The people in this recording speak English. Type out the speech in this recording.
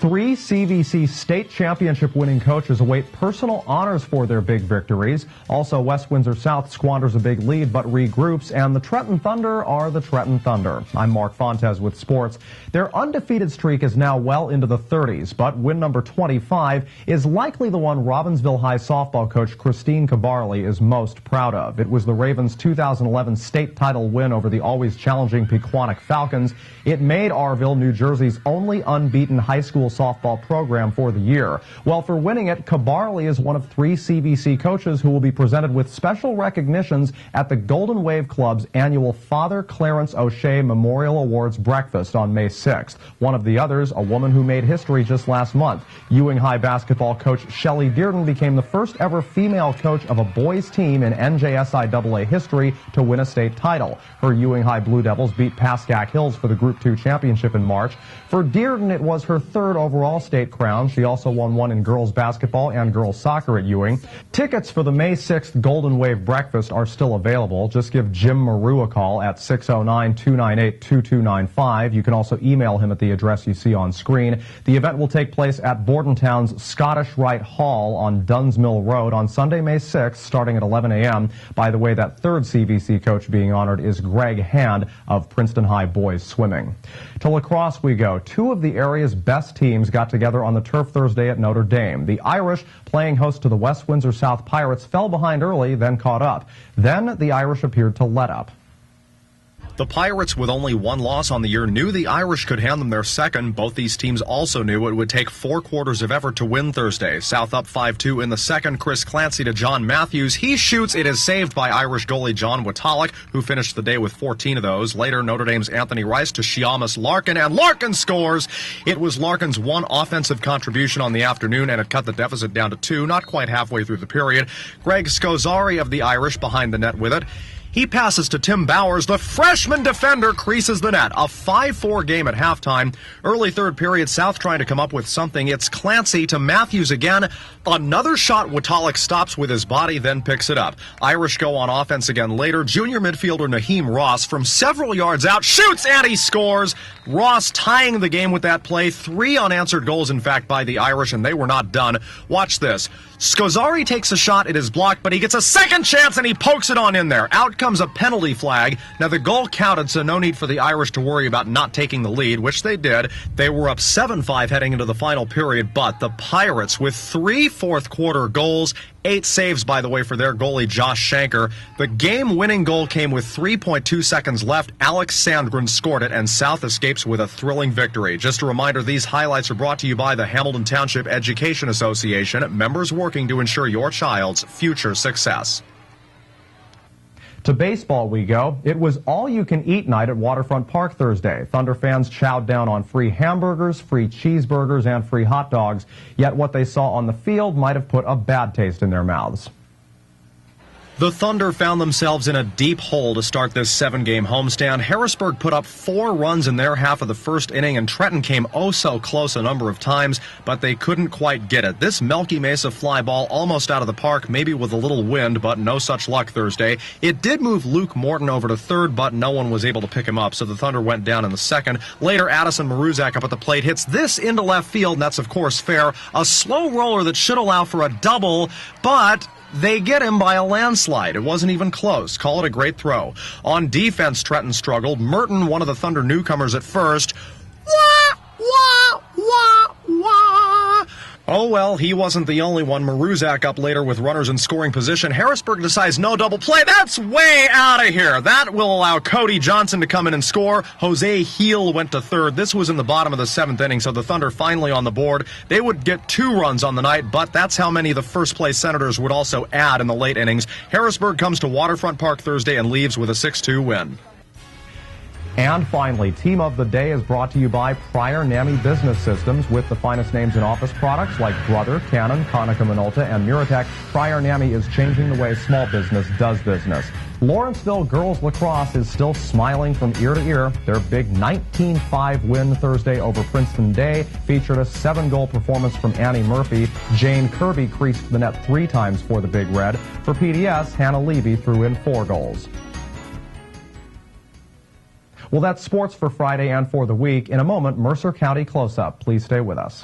3 CVC state championship winning coaches await personal honors for their big victories. Also, West Windsor South squanders a big lead but regroups, and the Trenton Thunder are the Trenton Thunder. I'm Mark Fontes with sports. Their undefeated streak is now well into the 30s, but win number 25 is likely the one Robbinsville High softball coach Christine Cabarly is most proud of. It was the Ravens' 2011 state title win over the always challenging Pequannock Falcons. It made Arville, New Jersey's only unbeaten high school softball program for the year. Well, for winning it, Cabarly is one of 3 CVC coaches who will be presented with special recognitions at the Golden Wave Club's annual Father Clarence O'Shea Memorial Awards breakfast on May 6th. One of the others, a woman who made history just last month. Ewing High basketball coach Shelley Dearden became the first ever female coach of a boys team in NJSIAA history to win a state title. Her Ewing High Blue Devils beat Pascack Hills for the Group 2 championship in March. For Dearden, it was her 3rd overall state crown. She also won one in girls basketball and girls soccer at Ewing. Tickets for the May 6th Golden Wave breakfast are still available. Just give Jim Maru a call at 609-298-2295. You can also email him at the address you see on screen. The event will take place at Bordentown's Scottish Rite Hall on Duns Mill Road on Sunday, May 6th, starting at 11 a.m. By the way, that 3rd CVC coach being honored is Greg Hand of Princeton High Boys Swimming. To lacrosse we go. 2 of the area's best teams got together on the turf Thursday at Notre Dame. The Irish, playing host to the West Windsor South Pirates, fell behind early, then caught up. Then the Irish appeared to let up. The Pirates, with only 1 loss on the year, knew the Irish could hand them their second. Both these teams also knew it would take 4 quarters of effort to win Thursday. South up 5-2 in the second. Chris Clancy to John Matthews. He shoots. It is saved by Irish goalie John Witalik, who finished the day with 14 of those. Later, Notre Dame's Anthony Rice to Shiamus Larkin, and Larkin scores. It was Larkin's 1 offensive contribution on the afternoon, and it cut the deficit down to 2, not quite halfway through the period. Greg Scozzari of the Irish behind the net with it. He passes to Tim Bowers. The freshman defender creases the net. A 5-4 game at halftime. Early 3rd period, South trying to come up with something. It's Clancy to Matthews again. Another shot Witalik stops with his body, then picks it up. Irish go on offense again later. Junior midfielder Naheem Ross from several yards out shoots and he scores. Ross tying the game with that play. 3 unanswered goals, in fact, by the Irish, and they were not done. Watch this. Scozzari takes a shot. It is blocked, but he gets a second chance and he pokes it on in there. Out comes a penalty flag. Now, the goal counted, so no need for the Irish to worry about not taking the lead, which they did. They were up 7-5 heading into the final period, but the Pirates, with 3 fourth-quarter goals, 8 saves, by the way, for their goalie, Josh Shanker. The game-winning goal came with 3.2 seconds left. Alex Sandgren scored it, and South escapes with a thrilling victory. Just a reminder, these highlights are brought to you by the Hamilton Township Education Association, members working to ensure your child's future success. To baseball we go. It was all-you-can-eat night at Waterfront Park Thursday. Thunder fans chowed down on free hamburgers, free cheeseburgers, and free hot dogs. Yet what they saw on the field might have put a bad taste in their mouths. The Thunder found themselves in a deep hole to start this 7-game homestand. Harrisburg put up 4 runs in their half of the first inning, and Trenton came oh so close a number of times, but they couldn't quite get it. This Melky Mesa fly ball almost out of the park, maybe with a little wind, but no such luck Thursday. It did move Luke Morton over to third, but no one was able to pick him up, so the Thunder went down in the second. Later, Addison Maruzak up at the plate hits this into left field, and that's of course fair. A slow roller that should allow for a double, but they get him by a landslide. It wasn't even close. Call it a great throw. On defense, Trenton struggled. Merton, one of the Thunder newcomers at first. Wah, wah, wah, wah. Oh, well, he wasn't the only one. Maruzak up later with runners in scoring position. Harrisburg decides no double play. That's way out of here. That will allow Cody Johnson to come in and score. Jose Heel went to third. This was in the bottom of the 7th inning, so the Thunder finally on the board. They would get 2 runs on the night, but that's how many the first-place Senators would also add in the late innings. Harrisburg comes to Waterfront Park Thursday and leaves with a 6-2 win. And finally, Team of the Day is brought to you by Prior NAMI Business Systems. With the finest names in office products like Brother, Canon, Konica Minolta, and Muratech, Prior NAMI is changing the way small business does business. Lawrenceville girls lacrosse is still smiling from ear to ear. Their big 19-5 win Thursday over Princeton Day featured a 7-goal performance from Annie Murphy. Jane Kirby creased the net 3 times for the Big Red. For PDS, Hannah Levy threw in 4 goals. Well, that's sports for Friday and for the week. In a moment, Mercer County Close-Up. Please stay with us.